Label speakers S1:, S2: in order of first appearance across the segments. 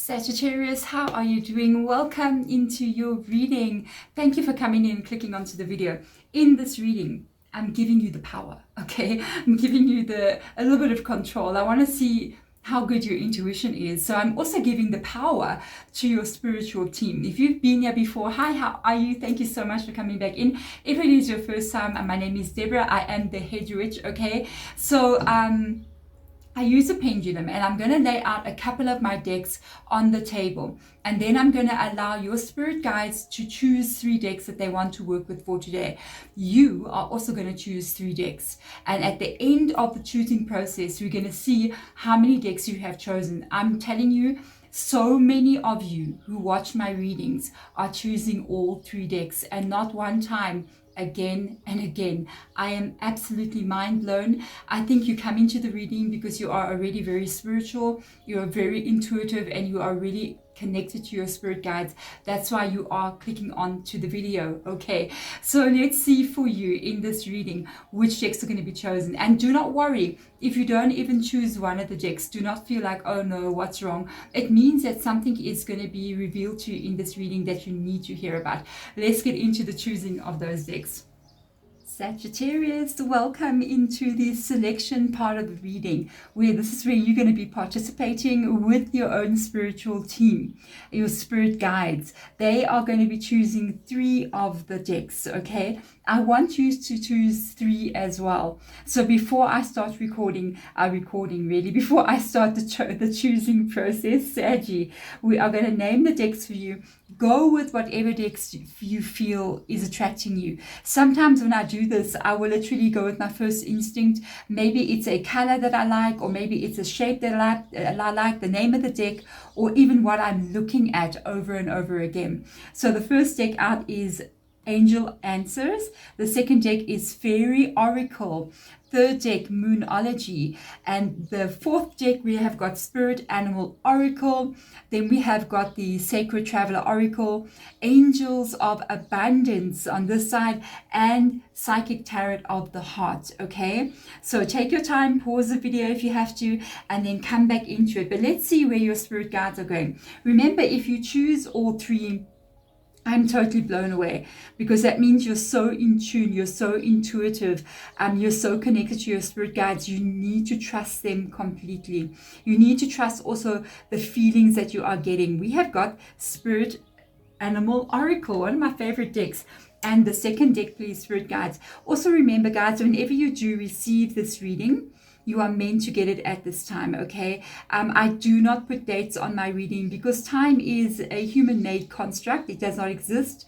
S1: Sagittarius, how are you doing? Welcome into your reading. Thank you for coming in and clicking onto the video. In this reading, I'm giving you the power, okay? I'm giving you a little bit of control. I want to see how good your intuition is. So I'm also giving the power to your spiritual team. If you've been here before, hi, how are you? Thank you so much for coming back in. If it is your first time, my name is Deborah. I am the head witch, okay? So I use a pendulum and I'm going to lay out a couple of my decks on the table, and then I'm going to allow your spirit guides to choose 3 decks that they want to work with for today. You are also going to choose 3 decks, and at the end of the choosing process we're going to see how many decks you have chosen. I'm telling you, so many of you who watch my readings are choosing all 3 decks, and not one time, again and again. I am absolutely mind blown. I think you come into the reading because you are already very spiritual, you're very intuitive, and you are really connected to your spirit guides. That's why you are clicking on to the video. Okay, so let's see for you in this reading which decks are going to be chosen. And do not worry if you don't even choose one of the decks. Do not feel like, oh no, what's wrong. It means that something is going to be revealed to you in this reading that you need to hear about. Let's get into the choosing of those decks. Sagittarius, welcome into the selection part of the reading, where this is where you're going to be participating with your own spiritual team, your spirit guides. They are going to be choosing 3 of the decks, okay? I want you to choose 3 as well. So before I start before I start the choosing process, Saggy, we are going to name the decks for you. Go with whatever decks you feel is attracting you. Sometimes when I do this, I will literally go with my first instinct. Maybe it's a color that I like, or maybe it's a shape that I like, the name of the deck, or even what I'm looking at over and over again. So the first deck out is Angel Answers. The second deck is Fairy Oracle. Third deck, Moonology. And the fourth deck, we have got Spirit Animal Oracle. Then we have got the Sacred Traveler Oracle, Angels of Abundance on this side, and Psychic Tarot of the Heart. Okay, so take your time, pause the video if you have to, and then come back into it. But let's see where your spirit guides are going. Remember, if you choose all 3, I'm totally blown away, because that means you're so in tune, you're so intuitive, you're so connected to your spirit guides. You need to trust them completely. You need to trust also the feelings that you are getting. We have got Spirit Animal Oracle, one of my favorite decks. And the second deck, please, spirit guides. Also remember, guys, whenever you do receive this reading, you are meant to get it at this time, okay? I do not put dates on my reading because time is a human-made construct. It does not exist.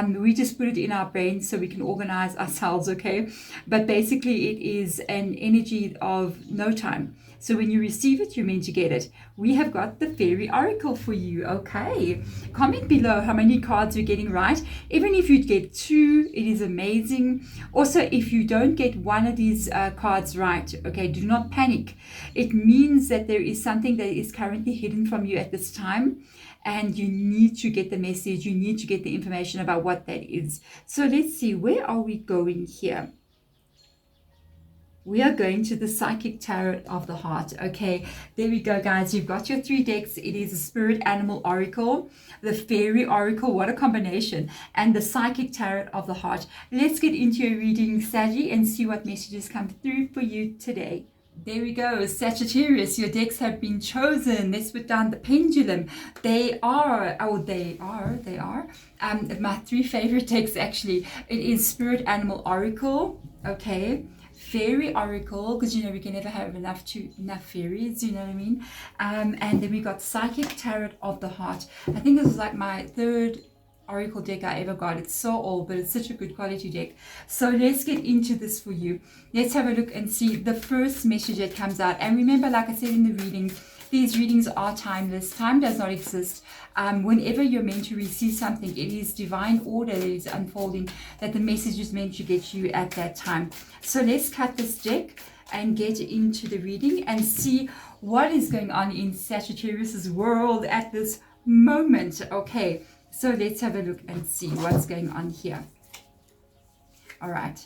S1: We just put it in our brains so we can organize ourselves, okay? But basically, it is an energy of no time. So when you receive it, you're meant to get it. We have got the Fairy Oracle for you, okay? Comment below how many cards you're getting right. Even if you get 2, it is amazing. Also, if you don't get one of these cards right, okay, do not panic. It means that there is something that is currently hidden from you at this time, and you need to get the message. You need to get the information about what that is. So let's see, where are we going here? We are going to the Psychic Tarot of the Heart. Okay, there we go, guys. You've got your 3 decks. It is a Spirit Animal Oracle, the Fairy Oracle, what a combination, and the Psychic Tarot of the Heart. Let's get into your reading, Saggy, and see what messages come through for you today. There we go, Sagittarius, your decks have been chosen. Let's put down the pendulum. They are my 3 favorite decks, actually. It is Spirit Animal Oracle, okay, Fairy Oracle, because you know we can never have enough fairies, you know what I mean, and then we got Psychic Tarot of the Heart. I think this is like my 3rd Oracle deck I ever got. It's so old, but it's such a good quality deck. So let's get into this for you. Let's have a look and see the first message that comes out. And remember, like I said in the reading, these readings are timeless. Time does not exist. Whenever you're meant to receive something, it is divine order that is unfolding, that the message is meant to get you at that time. So let's cut this deck and get into the reading and see what is going on in Sagittarius's world at this moment. Okay, so let's have a look and see what's going on here. All right.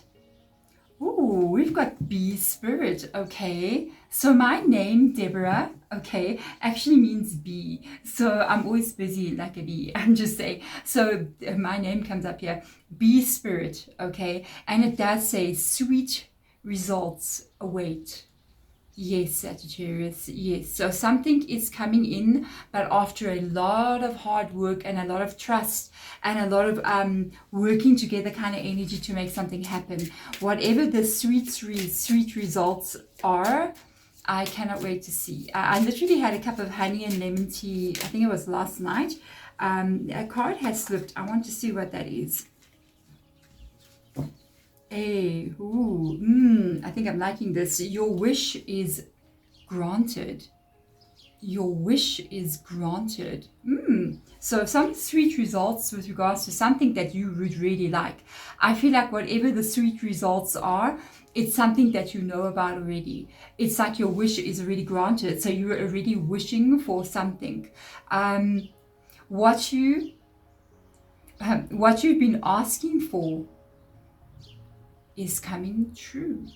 S1: Ooh, we've got bee spirit. Okay, so my name, Deborah, okay, actually means bee. So I'm always busy like a bee. I'm just saying. So my name comes up here, bee spirit, okay? And it does say sweet results await. Yes, Sagittarius, yes. So something is coming in, but after a lot of hard work and a lot of trust and a lot of working together kind of energy to make something happen. Whatever the sweet results are, I cannot wait to see. I literally had a cup of honey and lemon tea, I think it was last night. A card has slipped. I want to see what that is. Hey, ooh, I think I'm liking this. Your wish is granted. Your wish is granted. So some sweet results with regards to something that you would really like. I feel like whatever the sweet results are, it's something that you know about already. It's like your wish is already granted. So you're already wishing for something. What you've been asking for is coming true.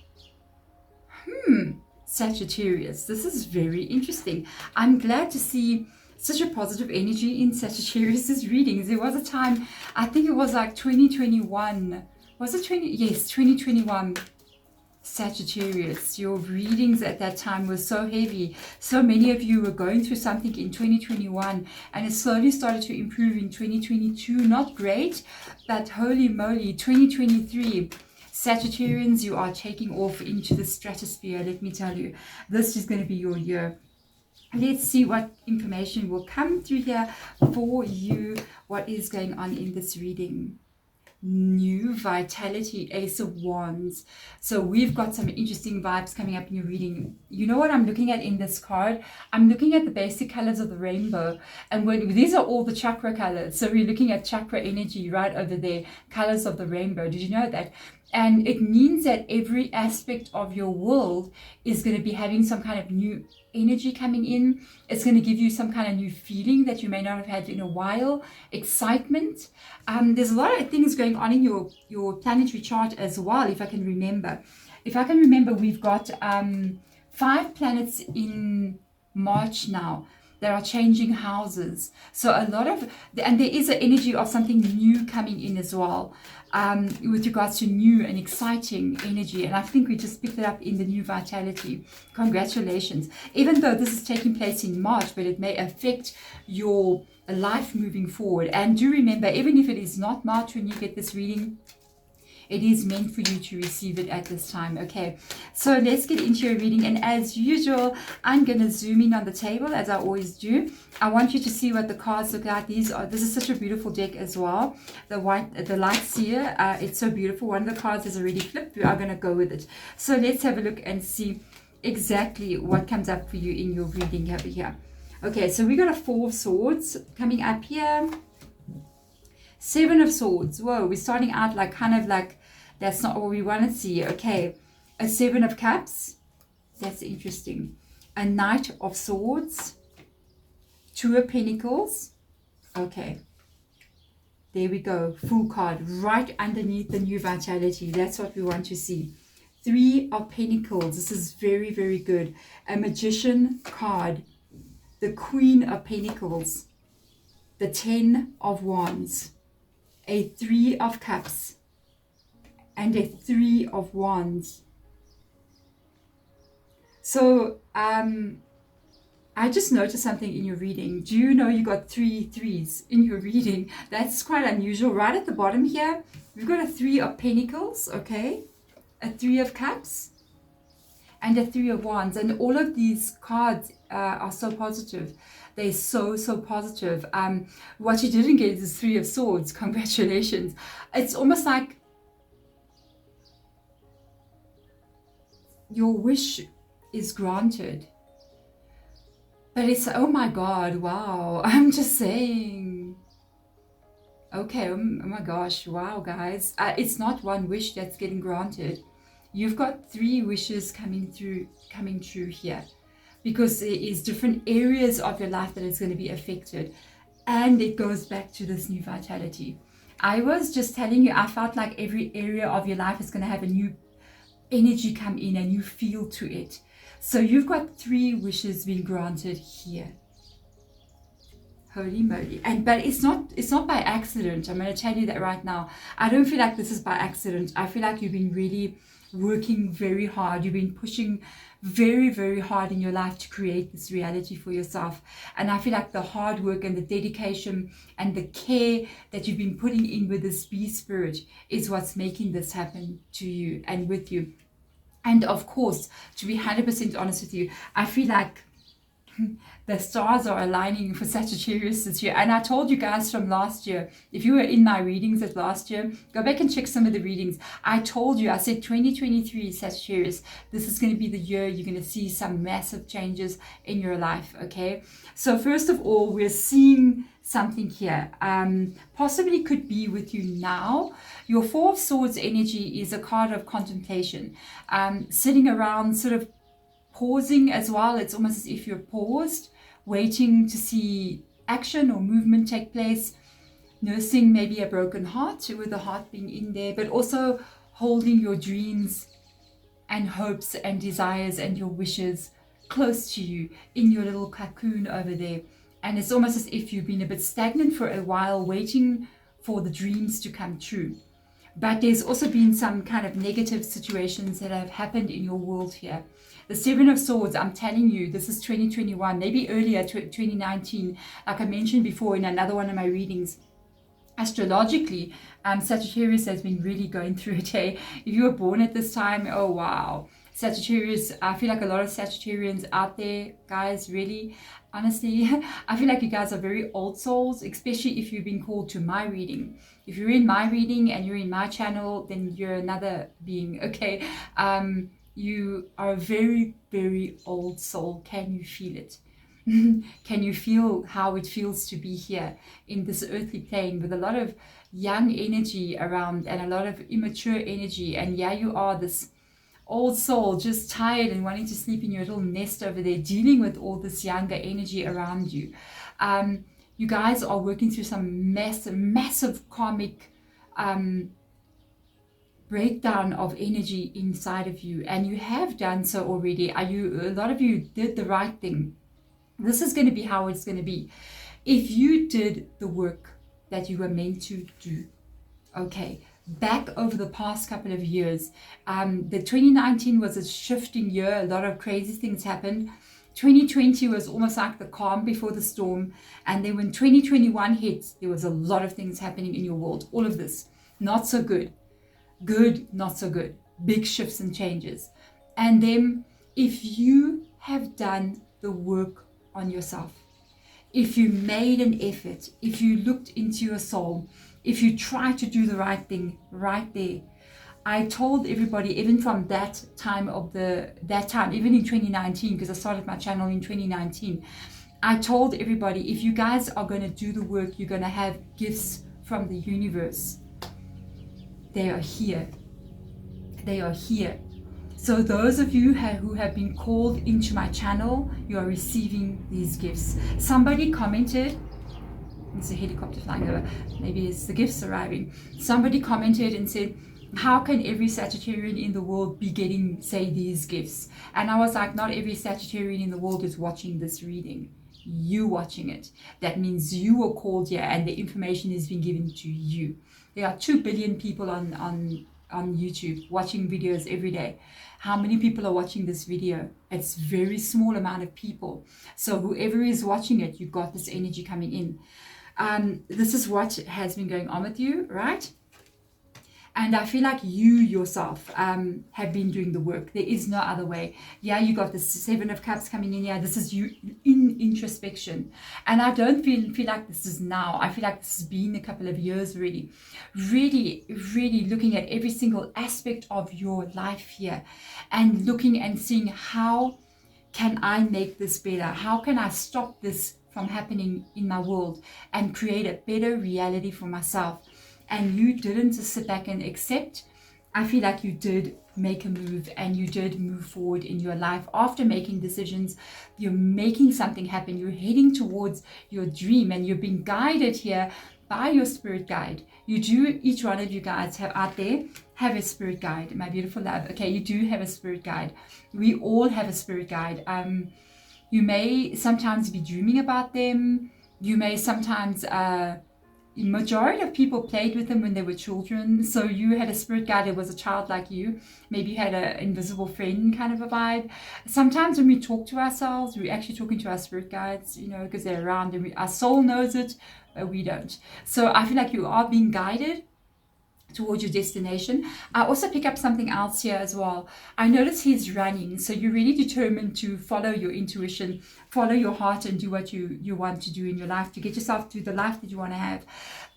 S1: Sagittarius, this is very interesting. I'm glad to see such a positive energy in Sagittarius's readings. There was a time, I think it was like 2021. Was it 20? Yes, 2021. Sagittarius, your readings at that time were so heavy. So many of you were going through something in 2021 and it slowly started to improve in 2022. Not great, but holy moly, 2023. Sagittarians, you are taking off into the stratosphere, let me tell you. This is going to be your year. Let's see what information will come through here for you. What is going on in this reading? New vitality, Ace of Wands. So we've got some interesting vibes coming up in your reading. You know what I'm looking at in this card? I'm looking at the basic colors of the rainbow, and these are all the chakra colors. So we're looking at chakra energy right over there, colors of the rainbow. Did you know that? And it means that every aspect of your world is going to be having some kind of new energy coming in. It's going to give you some kind of new feeling that you may not have had in a while. Excitement. There's a lot of things going on in your planetary chart as well, if I can remember. We've got 5 planets in March now that are changing houses. So a lot of, and there is an energy of something new coming in as well, with regards to new and exciting energy. And I think we just picked it up in the new vitality. Congratulations. Even though this is taking place in March, but it may affect your life moving forward. And do remember, even if it is not March when you get this reading, it is meant for you to receive it at this time. Okay, so let's get into your reading. And as usual, I'm going to zoom in on the table as I always do. I want you to see what the cards look like. This is such a beautiful deck as well. The light seer, it's so beautiful. One of the cards is already flipped. We are going to go with it. So let's have a look and see exactly what comes up for you in your reading over here. Okay, so we got a 4 of Swords coming up here. 7 of Swords. Whoa, we're starting out like kind of like that's not what we want to see. Okay, a 7 of Cups. That's interesting. A Knight of Swords. 2 of Pentacles. Okay, there we go. Full card right underneath the new vitality. That's what we want to see. 3 of Pentacles. This is very, very good. A Magician card. The Queen of Pentacles. The 10 of Wands. A 3 of Cups and a 3 of Wands. So I just noticed something in your reading. Do you know you got 3 threes in your reading? That's quite unusual. Right at the bottom here, we've got a 3 of Pentacles, okay, a 3 of Cups and a 3 of Wands. And all of these cards are so positive. They're so positive. What you didn't get is 3 of Swords. Congratulations. It's almost like your wish is granted. But it's, oh my God, wow. I'm just saying. Okay, oh my gosh, wow, guys. It's not one wish that's getting granted. You've got 3 wishes coming true here. Because there is different areas of your life that is going to be affected. And it goes back to this new vitality. I was just telling you, I felt like every area of your life is going to have a new energy come in, a new feel to it. So you've got 3 wishes being granted here. Holy moly. But it's not by accident. I'm going to tell you that right now. I don't feel like this is by accident. I feel like you've been really working very hard. You've been pushing very, very hard in your life to create this reality for yourself. And I feel like the hard work and the dedication and the care that you've been putting in with this bee spirit is what's making this happen to you and with you. And of course, to be 100% honest with you, I feel like the stars are aligning for Sagittarius this year. And I told you guys from last year, if you were in my readings of last year, go back and check some of the readings. I told you, I said 2023 Sagittarius, this is going to be the year you're going to see some massive changes in your life, okay? So first of all, we're seeing something here. Possibly could be with you now. Your Four of Swords energy is a card of contemplation. Sitting around sort of pausing as well. It's almost as if you're paused, waiting to see action or movement take place, nursing maybe a broken heart with the heart being in there, but also holding your dreams and hopes and desires and your wishes close to you in your little cocoon over there. And it's almost as if you've been a bit stagnant for a while, waiting for the dreams to come true. But there's also been some kind of negative situations that have happened in your world here. The Seven of Swords, I'm telling you, this is 2021, maybe earlier, 2019, like I mentioned before in another one of my readings. Astrologically, Sagittarius has been really going through it. Hey, if you were born at this time, oh wow. Sagittarius, I feel like a lot of Sagittarians out there, guys, really, honestly, I feel like you guys are very old souls, especially if you've been called to my reading. If you're in my reading and you're in my channel, then you're another being, okay? You are a very, very old soul. Can you feel it? Can you feel how it feels to be here in this earthly plane with a lot of young energy around and a lot of immature energy? And yeah, you are this old soul, just tired and wanting to sleep in your little nest over there, dealing with all this younger energy around you. You guys are working through some massive karmic breakdown of energy inside of you, and you have done so already. A lot of you did the right thing. This is going to be how it's going to be. If you did the work that you were meant to do, okay, back over the past couple of years, the 2019 was a shifting year. A lot of crazy things happened. 2020 was almost like the calm before the storm. And then when 2021 hit, there was a lot of things happening in your world. All of this, not so good. Good, not so good. Big shifts and changes. And then if you have done the work on yourself, if you made an effort, if you looked into your soul, if you tried to do the right thing right there, I told everybody, even from that time, even in 2019, because I started my channel in 2019, I told everybody, if you guys are going to do the work, you're going to have gifts from the universe. They are here. They are here. So those of you who have been called into my channel, you are receiving these gifts. Somebody commented, it's a helicopter flying over, maybe it's the gifts arriving. Somebody commented and said, how can every Sagittarian in the world be getting, say, these gifts? And I was like, not every Sagittarian in the world is watching this reading. You watching it. That means you were called here and the information is being given to you. There are 2 billion people on YouTube watching videos every day. How many people are watching this video? It's a very small amount of people. So whoever is watching it, you've got this energy coming in. This is what has been going on with you, right? And I feel like you yourself have been doing the work. There is no other way. Yeah, you got the 7 of Cups coming in here. This is you in introspection. And I don't feel like this is now. I feel like this has been a couple of years already. Really, really looking at every single aspect of your life here. And looking and seeing, how can I make this better? How can I stop this from happening in my world and create a better reality for myself? And you didn't just sit back and accept. I feel like you did make a move and you did move forward in your life. After making decisions, you're making something happen. You're heading towards your dream and you're being guided here by your spirit guide. You do, each one of you guys have out there, have a spirit guide. My beautiful love. Okay, you do have a spirit guide. We all have a spirit guide. You may sometimes be dreaming about them. You may sometimes, majority of people played with them when they were children. So you had a spirit guide that was a child like you. Maybe you had an invisible friend kind of a vibe. Sometimes when we talk to ourselves, we're actually talking to our spirit guides, you know, because they're around and our soul knows it, but we don't. So I feel like you are being guided towards your destination. I also pick up something else here as well. I notice he's running, so you're really determined to follow your intuition, follow your heart, and do what you want to do in your life to get yourself to the life that you want to have.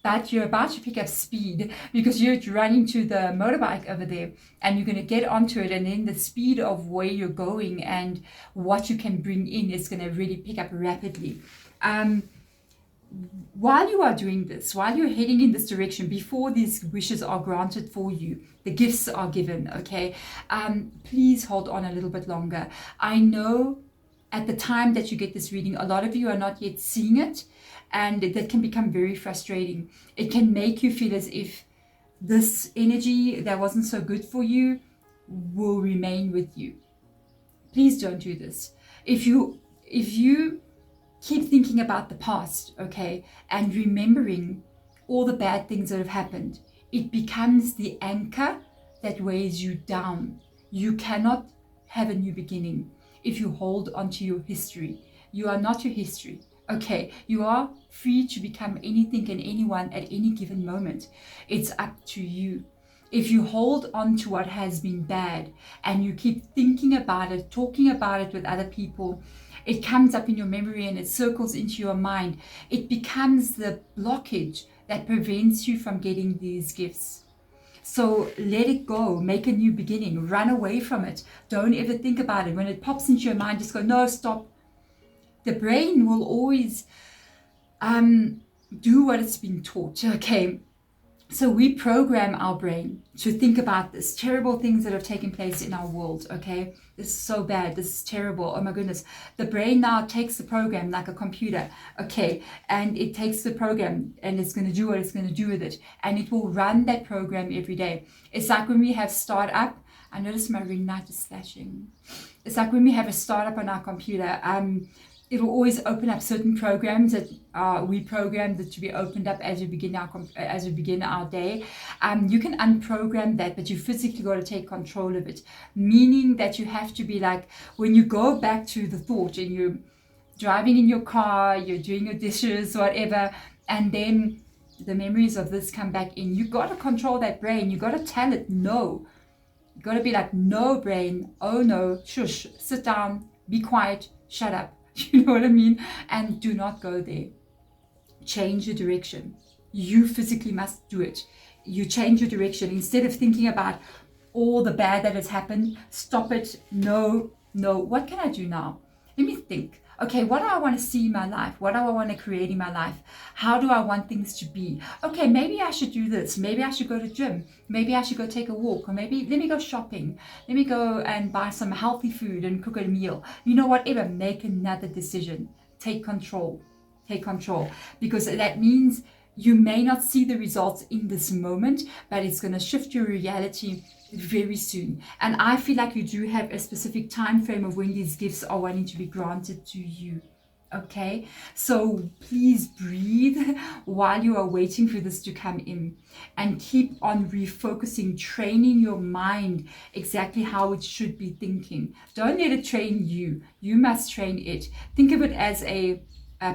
S1: But you're about to pick up speed because you're running to the motorbike over there, and you're going to get onto it, and then the speed of where you're going and what you can bring in is going to really pick up rapidly. While you are doing this, while you're heading in this direction, before these wishes are granted for you, the gifts are given, okay, please hold on a little bit longer. I know at the time that you get this reading, a lot of you are not yet seeing it, and that can become very frustrating. It can make you feel as if this energy that wasn't so good for you will remain with you. Please don't do this. If you keep thinking about the past, okay, and remembering all the bad things that have happened, it becomes the anchor that weighs you down. You cannot have a new beginning if you hold onto your history. You are not your history, okay? You are free to become anything and anyone at any given moment. It's up to you. If you hold on to what has been bad and you keep thinking about it, talking about it with other people, it comes up in your memory and it circles into your mind. It becomes the blockage that prevents you from getting these gifts. So let it go, make a new beginning, run away from it. Don't ever think about it. When it pops into your mind, just go, no, stop. The brain will always do what it's been taught, okay? So we program our brain to think about this terrible things that have taken place in our world, okay? This is so bad, this is terrible, oh my goodness. The brain now takes the program like a computer, okay? And it takes the program and it's going to do what it's going to do with it. And it will run that program every day. It's like when we have startup. I notice my ring light is flashing. It's like when we have a startup on our computer, it will always open up certain programs that we programmed that to be opened up as we begin our day. You can unprogram that, but you physically got to take control of it. Meaning that you have to be like, when you go back to the thought and you're driving in your car, you're doing your dishes, whatever, and then the memories of this come back in. You got to control that brain. You got to tell it no. You got to be like, no brain, oh no, shush, sit down, be quiet, shut up. You know what I mean? And do not go there. Change your direction. You physically must do it. You change your direction. Instead of thinking about all the bad that has happened, stop it. No, what can I do now? Let me think. Okay, what do I want to see in my life? What do I want to create in my life? How do I want things to be? Okay, maybe I should do this. Maybe I should go to gym. Maybe I should go take a walk. Or maybe let me go shopping. Let me go and buy some healthy food and cook a meal. You know, whatever. Make another decision. Take control. Take control. Because that means you may not see the results in this moment, but it's going to shift your reality very soon. And I feel like you do have a specific time frame of when these gifts are wanting to be granted to you. Okay, so please breathe while you are waiting for this to come in, and keep on refocusing, training your mind exactly how it should be thinking. Don't let it train you. You must train it. Think of it as a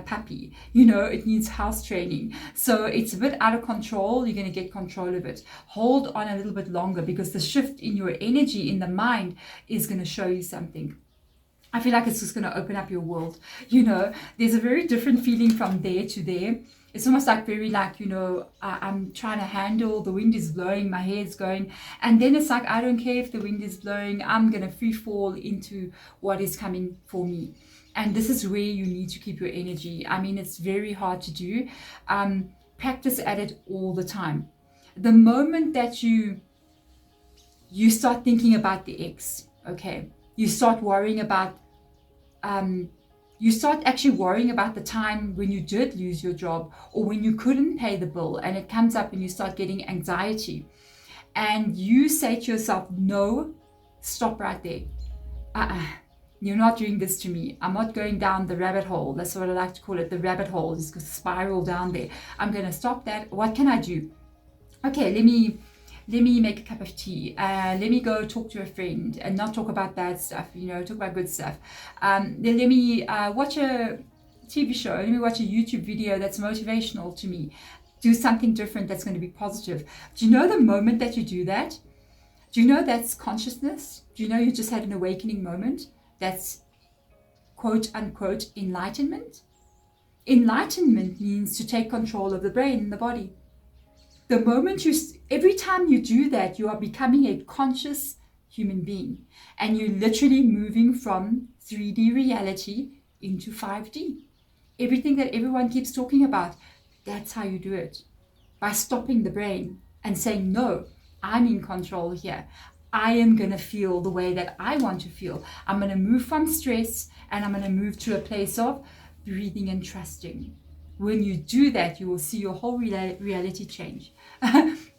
S1: puppy, you know, it needs house training. So it's a bit out of control. You're going to get control of it. Hold on a little bit longer, because the shift in your energy in the mind is going to show you something. I feel like it's just going to open up your world. You know, there's a very different feeling from there to there. It's almost like very like, you know, I'm trying to handle, the wind is blowing, my hair's going. And then it's like, I don't care if the wind is blowing. I'm going to free fall into what is coming for me. And this is where you need to keep your energy. I mean, it's very hard to do. Practice at it all the time. The moment that you start thinking about the ex, okay, you start worrying about, you start actually worrying about the time when you did lose your job or when you couldn't pay the bill, and it comes up and you start getting anxiety. And you say to yourself, no, stop right there. You're not doing this to me. I'm not going down the rabbit hole. That's what I like to call it. The rabbit hole is going to spiral down there. I'm going to stop that. What can I do? Okay, let me make a cup of tea. Let me go talk to a friend and not talk about bad stuff, you know, talk about good stuff. Then let me watch a TV show. Let me watch a YouTube video that's motivational to me. Do something different that's going to be positive. Do you know the moment that you do that? Do you know that's consciousness? Do you know you just had an awakening moment? That's quote unquote enlightenment. Enlightenment means to take control of the brain and the body. The moment every time you do that, you are becoming a conscious human being, and you're literally moving from 3D reality into 5D. Everything that everyone keeps talking about, that's how you do it. By stopping the brain and saying, no, I'm in control here. I am going to feel the way that I want to feel. I'm going to move from stress, and I'm going to move to a place of breathing and trusting. When you do that, you will see your whole reality change.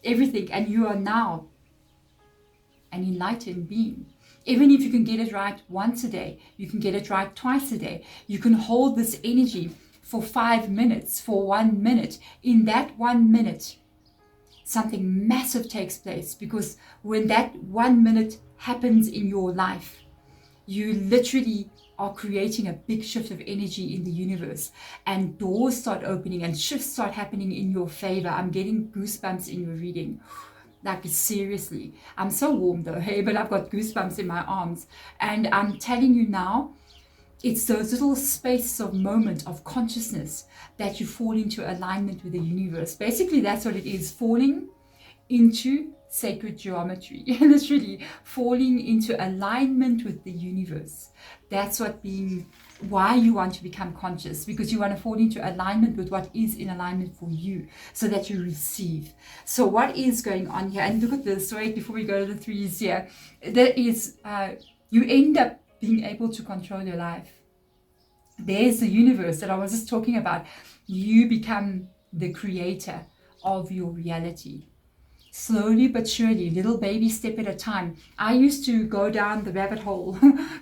S1: Everything. And you are now an enlightened being. Even if you can get it right once a day, you can get it right twice a day. You can hold this energy for 5 minutes, for 1 minute. In that 1 minute, something massive takes place, because when that 1 minute happens in your life, you literally are creating a big shift of energy in the universe, and doors start opening and shifts start happening in your favor. I'm getting goosebumps in your reading. Like, seriously, I'm so warm though, hey, but I've got goosebumps in my arms. And I'm telling you now, it's those little spaces of moment of consciousness that you fall into alignment with the universe. Basically, that's what it is, falling into sacred geometry, literally falling into alignment with the universe. That's why you want to become conscious, because you want to fall into alignment with what is in alignment for you, so that you receive. So what is going on here? And look at this, wait, before we go to the threes here, that is, you end up being able to control your life. There's the universe that I was just talking about. You become the creator of your reality. Slowly but surely, little baby step at a time. I used to go down the rabbit hole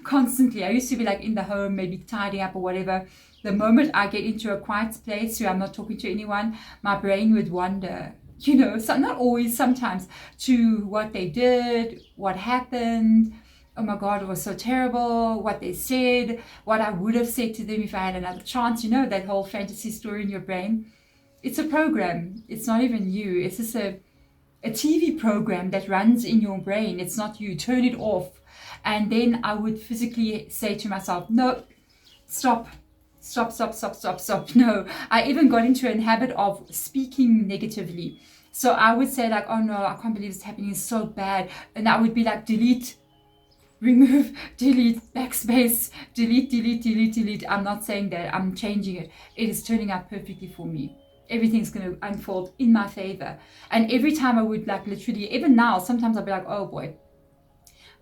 S1: constantly. I used to be like in the home, maybe tidying up or whatever. The moment I get into a quiet place where I'm not talking to anyone, my brain would wander, you know, so not always, sometimes, to what they did, what happened. Oh my God, it was so terrible, what they said, what I would have said to them if I had another chance. You know, that whole fantasy story in your brain. It's a program. It's not even you. It's just a TV program that runs in your brain. It's not you. Turn it off. And then I would physically say to myself, no, stop. No, I even got into a habit of speaking negatively. So I would say like, oh no, I can't believe it's happening, it's so bad. And I would be like, delete, remove, delete, backspace, delete. I'm not saying that, I'm changing it. It is turning out perfectly for me. Everything's going to unfold in my favor. And every time I would like literally, even now, sometimes I'll be like, oh boy,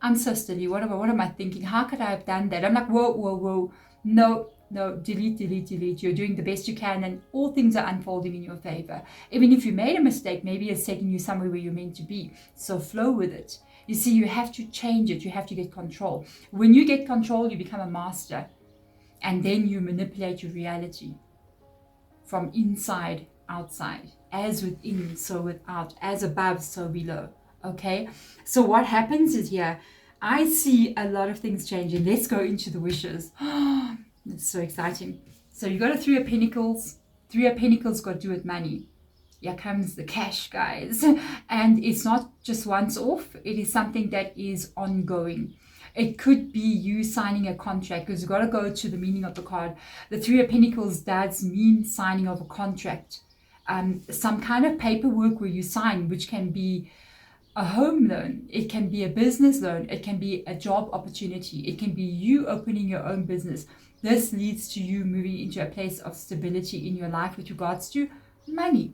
S1: I'm so silly. What am I thinking? How could I have done that? I'm like, whoa. No, delete. You're doing the best you can, and all things are unfolding in your favor. Even if you made a mistake, maybe it's taking you somewhere where you're meant to be. So flow with it. You see, you have to change it. You have to get control. When you get control, you become a master. And then you manipulate your reality. From inside, outside, as within, so without, as above, so below. Okay, so what happens is here, I see a lot of things changing. Let's go into the wishes. It's so exciting. So you got a Three of Pentacles. Three of Pentacles got to do with money. Here comes the cash, guys. And it's not just once off. It is something that is ongoing. It could be you signing a contract, because you've got to go to the meaning of the card. The Three of Pentacles does mean signing of a contract. Some kind of paperwork where you sign, which can be a home loan. It can be a business loan. It can be a job opportunity. It can be you opening your own business. This leads to you moving into a place of stability in your life with regards to money.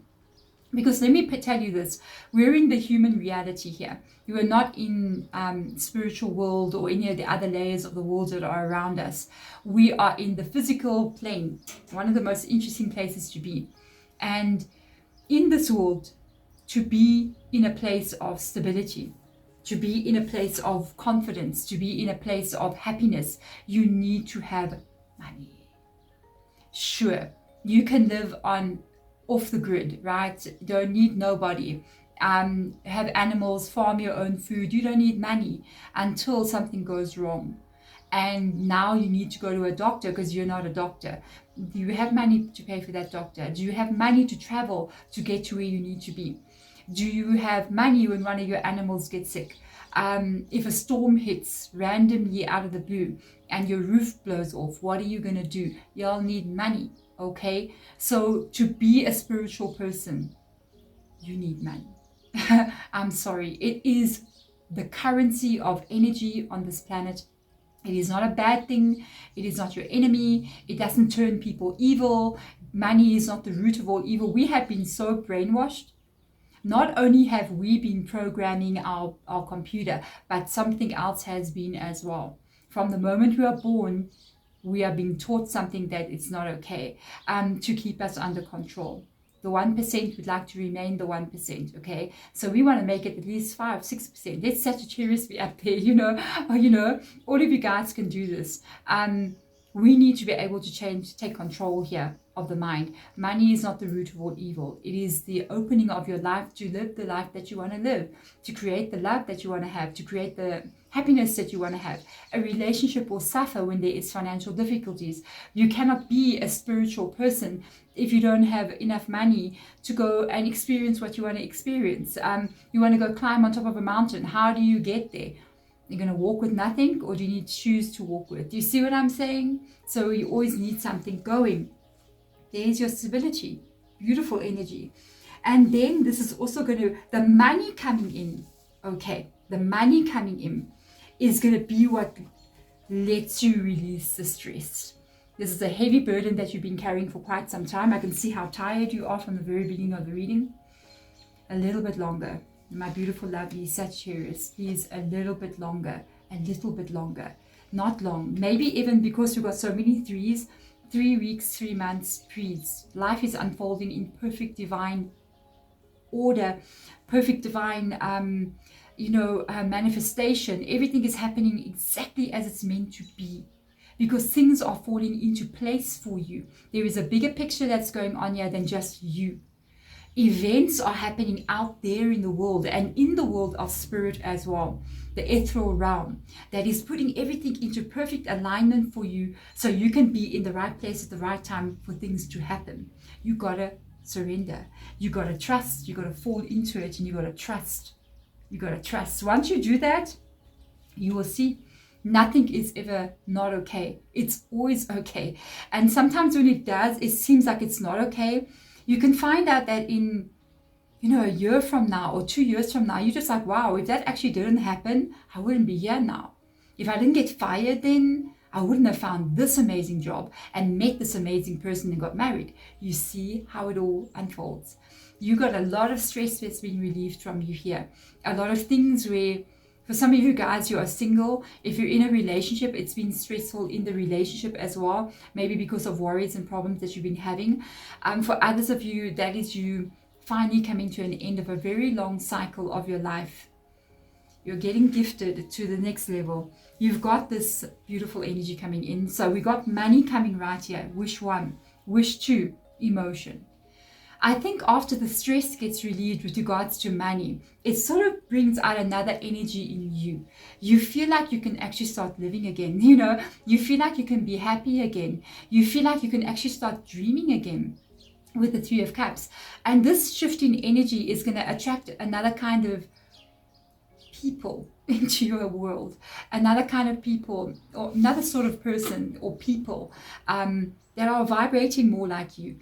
S1: Because let me tell you this, we're in the human reality here. You are not in spiritual world or any of the other layers of the world that are around us. We are in the physical plane, one of the most interesting places to be. And in this world, to be in a place of stability, to be in a place of confidence, to be in a place of happiness, you need to have money. Sure, you can live on off the grid, right? Don't need nobody. Have animals, farm your own food. You don't need money until something goes wrong. And now you need to go to a doctor because you're not a doctor. Do you have money to pay for that doctor? Do you have money to travel to get to where you need to be? Do you have money when one of your animals gets sick? If a storm hits randomly out of the blue and your roof blows off, what are you going to do? You'll need money, okay? So to be a spiritual person, you need money. I'm sorry. It is the currency of energy on this planet. It is not a bad thing. It is not your enemy. It doesn't turn people evil. Money is not the root of all evil. We have been so brainwashed. Not only have we been programming our computer, but something else has been as well. From the moment we are born, we are being taught something that it's not okay, to keep us under control. The 1% would like to remain the 1%, okay? So we want to make it at least 5, 6%. Let Sagittarius be up there, all of you guys can do this. We need to be able to take control here of the mind. Money is not the root of all evil. It is the opening of your life to live the life that you want to live, to create the love that you want to have, to create the happiness that you want to have. A relationship will suffer when there is financial difficulties. You cannot be a spiritual person if you don't have enough money to go and experience what you want to experience. You want to go climb on top of a mountain. How do you get there? You're going to walk with nothing, or do you need shoes to walk with? Do you see what I'm saying? So you always need something going. There's your stability. Beautiful energy. And then this is also going to, the money coming in, okay, the money coming in is going to be what lets you release the stress. This is a heavy burden that you've been carrying for quite some time. I can see how tired you are from the very beginning of the reading. A little bit longer. My beautiful, lovely Sagittarius, please, a little bit longer, not long. Maybe even because we've got so many threes, 3 weeks, 3 months, please. Life is unfolding in perfect divine order, perfect divine, manifestation. Everything is happening exactly as it's meant to be, because things are falling into place for you. There is a bigger picture that's going on here than just you. Events are happening out there in the world, and in the world of spirit as well, the ethereal realm, that is putting everything into perfect alignment for you, so you can be in the right place at the right time for things to happen. You gotta surrender. You gotta trust. You gotta fall into it, and you gotta trust. You gotta trust. Once you do that, you will see nothing is ever not okay. It's always okay. And sometimes when it does, it seems like it's not okay. You can find out that in, a year from now or 2 years from now, you're just like, wow, if that actually didn't happen, I wouldn't be here now. If I didn't get fired then, I wouldn't have found this amazing job and met this amazing person and got married. You see how it all unfolds. You got a lot of stress that's being relieved from you here. A lot of things where, for some of you guys, you are single. If you're in a relationship, it's been stressful in the relationship as well. Maybe because of worries and problems that you've been having. For others of you, that is you finally coming to an end of a very long cycle of your life. You're getting gifted to the next level. You've got this beautiful energy coming in. So we got money coming right here. Wish 1. Wish 2, emotion. I think after the stress gets relieved with regards to money, it sort of brings out another energy in you. You feel like you can actually start living again, You feel like you can be happy again. You feel like you can actually start dreaming again with the 3 of Cups. And this shift in energy is going to attract another kind of people into your world. Another kind of people, or another sort of person or people that are vibrating more like you.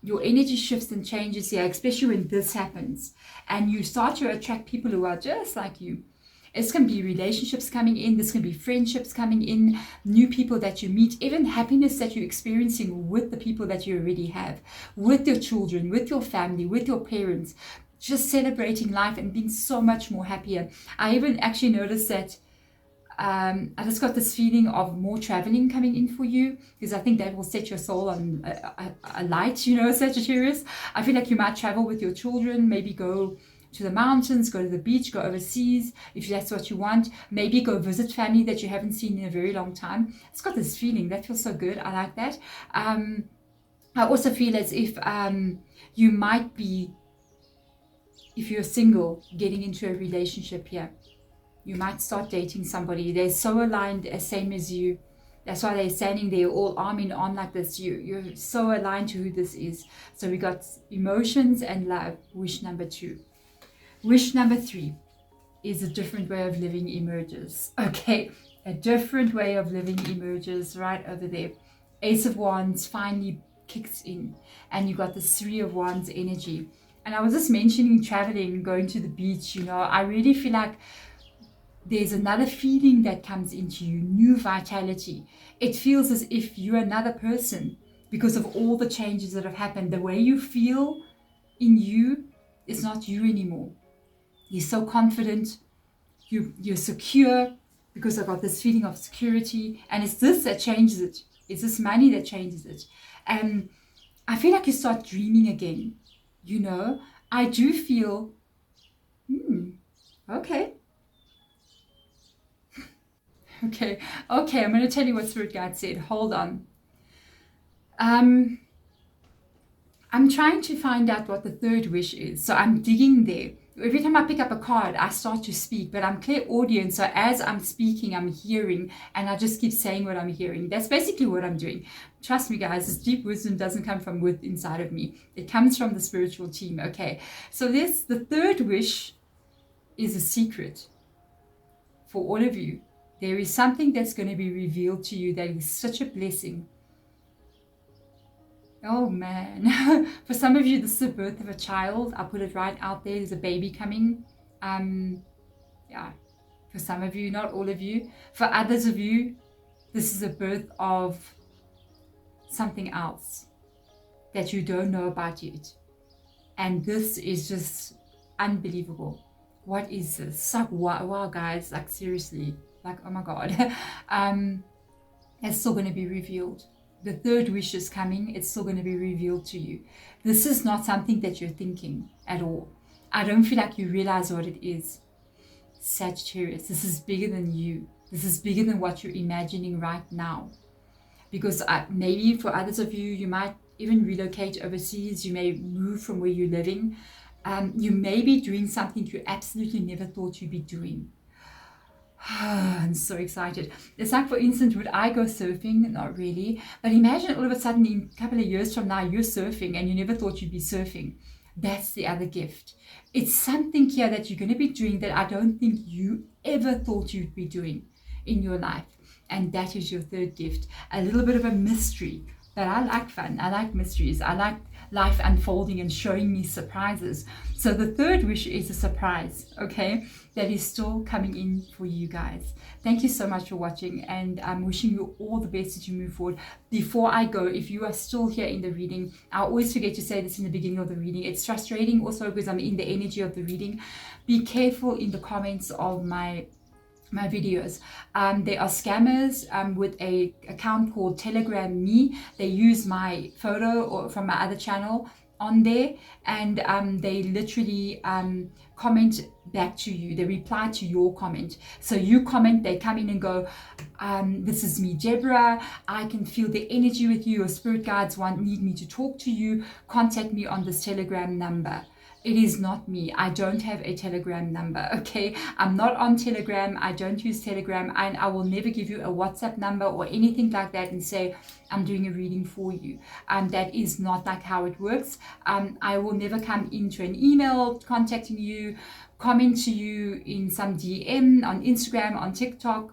S1: Your energy shifts and changes here, especially when this happens, and you start to attract people who are just like you. It's going to be relationships coming in, there's going to be friendships coming in, new people that you meet, even happiness that you're experiencing with the people that you already have, with your children, with your family, with your parents, just celebrating life and being so much more happier. I even actually noticed that I just got this feeling of more traveling coming in for you, because I think that will set your soul on a light, Sagittarius. I feel like you might travel with your children, maybe go to the mountains, go to the beach, go overseas if that's what you want. Maybe go visit family that you haven't seen in a very long time. It's got this feeling that feels so good. I like that. I also feel as if you might be, if you're single, getting into a relationship here. You might start dating somebody. They're so aligned, same as you. That's why they're standing there all arm in arm like this. You're so aligned to who this is. So we got emotions and love, wish number 2. Wish number 3 is a different way of living emerges. Okay, a different way of living emerges right over there. Ace of Wands finally kicks in, and you got the 3 of Wands energy. And I was just mentioning traveling, going to the beach, you know, I really feel like there's another feeling that comes into you, new vitality. It feels as if you're another person because of all the changes that have happened. The way you feel in you is not you anymore. You're so confident, you're secure, because I've got this feeling of security, and it's this that changes it. It's this money that changes it. And I feel like you start dreaming again. You know, I do feel, okay. Okay, I'm going to tell you what Spirit Guide said. Hold on. I'm trying to find out what the 3rd wish is. So I'm digging there. Every time I pick up a card, I start to speak, but I'm clairaudient. So as I'm speaking, I'm hearing, and I just keep saying what I'm hearing. That's basically what I'm doing. Trust me, guys, this deep wisdom doesn't come from within inside of me. It comes from the spiritual team. Okay, so this, the 3rd wish is a secret for all of you. There is something that's going to be revealed to you that is such a blessing. Oh man, for some of you, this is the birth of a child. I'll put it right out there. There's a baby coming. Yeah, for some of you, not all of you. For others of you, this is a birth of something else that you don't know about yet. And this is just unbelievable. What is this? It's like, wow, guys, like seriously, like, oh my God. It's still going to be revealed. The 3rd wish is coming. It's still going to be revealed to you. This is not something that you're thinking at all. I don't feel like you realize what it is. Sagittarius, this is bigger than you. This is bigger than what you're imagining right now. Because maybe for others of you, you might even relocate overseas. You may move from where you're living. You may be doing something you absolutely never thought you'd be doing. I'm so excited. It's like, for instance, would I go surfing? Not really. But imagine all of a sudden in a couple of years from now, you're surfing and you never thought you'd be surfing. That's the other gift. It's something here that you're going to be doing that I don't think you ever thought you'd be doing in your life. And that is your 3rd gift. A little bit of a mystery. But I like fun. I like mysteries. I like life unfolding and showing me surprises. So the 3rd wish is a surprise, okay, that is still coming in for you guys. Thank you so much for watching, and I'm wishing you all the best as you move forward. Before I go, if you are still here in the reading, I always forget to say this in the beginning of the reading. It's frustrating also because I'm in the energy of the reading. Be careful in the comments of my videos. There are scammers with a account called Telegram Me. They use my photo or from my other channel on there, and they literally comment back to you. They reply to your comment. So you comment, they come in and go, this is me, Deborah. I can feel the energy with you. Your spirit guides need me to talk to you. Contact me on this Telegram number. It is not me. I don't have a Telegram number, okay? I'm not on Telegram. I don't use Telegram, and I will never give you a WhatsApp number or anything like that and say, I'm doing a reading for you. That is not like how it works. I will never come into an email contacting you, comment to you in some DM on Instagram, on TikTok,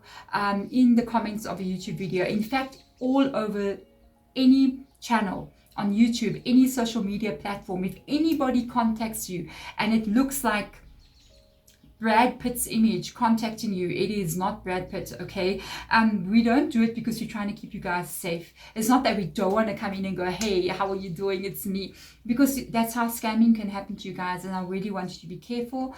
S1: in the comments of a YouTube video. In fact, all over any channel, on YouTube, any social media platform, if anybody contacts you and it looks like Brad Pitt's image contacting you, it is not Brad Pitt, okay? We don't do it because we're trying to keep you guys safe. It's not that we don't want to come in and go, hey, how are you doing? It's me. Because that's how scamming can happen to you guys, and I really want you to be careful.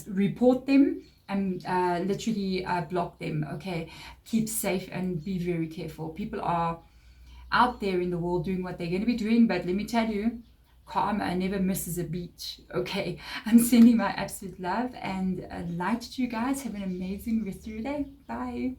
S1: Report them and literally block them, okay? Keep safe and be very careful. People are out there in the world doing what they're going to be doing, but let me tell you, karma never misses a beat. Okay, I'm sending my absolute love and light to you guys. Have an amazing rest of your day. Bye.